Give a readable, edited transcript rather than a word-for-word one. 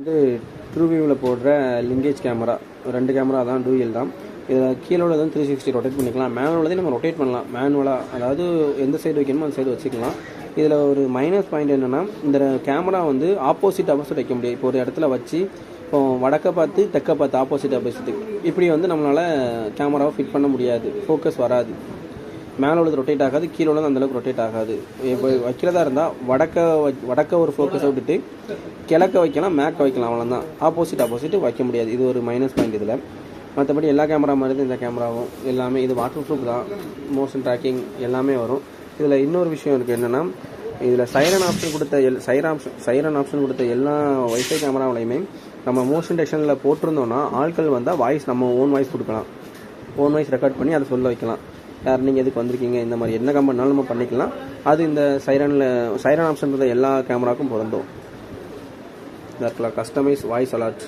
வந்து ட்ரூ வியூவில் போடுற லிங்கேஜ் கேமரா, 2 கேமரா தான், டூயல் தான். இதில் கீழே உள்ளது 360 ரொட்டேட் பண்ணிக்கலாம். மேனுவல் உள்ளதே நம்ம ரொட்டேட் பண்ணலாம் மேனுவலாக, அதாவது எந்த சைடு வைக்கணுமோ அந்த சைடு வச்சுக்கலாம். இதில் ஒரு மைனஸ் பாயிண்ட் என்னென்னா, இந்த கேமரா வந்து ஆப்போசிட் வைக்க முடியாது. இப்போ ஒரு இடத்துல வச்சு இப்போ வடக்க பார்த்து தெற்க பார்த்து ஆப்போசிட் இப்படி வந்து நம்மளால் கேமராவை ஃபிட் பண்ண முடியாது, ஃபோக்கஸ் வராது. மேலே உள்ளது ரொட்டேட் ஆகாது, கீழே உள்ளது அந்தளவுக்கு ரொட்டேட் ஆகாது. இப்போ வைக்கிறதா இருந்தால் வடக்க ஒரு ஃபோக்கஸை விட்டுட்டு கிழக்க வைக்கலாம், மேற்க வைக்கலாம், அவ்வளோதான். ஆப்போசிட் வைக்க முடியாது. இது ஒரு மைனஸ் பாயிண்ட் இதில். மற்றபடி எல்லா கேமரா மாதிரி தான் இந்த கேமராவும் எல்லாமே. இது வாட்டர் ப்ரூஃப் தான், மோஷன் ட்ராக்கிங் எல்லாமே வரும். இதில் இன்னொரு விஷயம் இருக்குது என்னென்னா, இதில் சைரன் ஆப்ஷன் கொடுத்த எல்லா வைஃபை கேமராவிலையுமே நம்ம மோஷன் டெக்ஷனில் போட்டிருந்தோன்னா ஆட்கள் வந்தால் வாய்ஸ், நம்ம ஓன் வாய்ஸ் கொடுக்கலாம், ஓன் வாய்ஸ் ரெக்கார்ட் பண்ணி அதை சொல்ல வைக்கலாம். யார் நீங்கள் எதுக்கு வந்திருக்கீங்க, இந்த மாதிரி என்ன கம்பெனினாலும் நம்ம பண்ணிக்கலாம். அது இந்த சைரன் ஆப்ஷன் இருந்த எல்லா கேமராவுக்கும் பொருந்தும். Customise voice alert.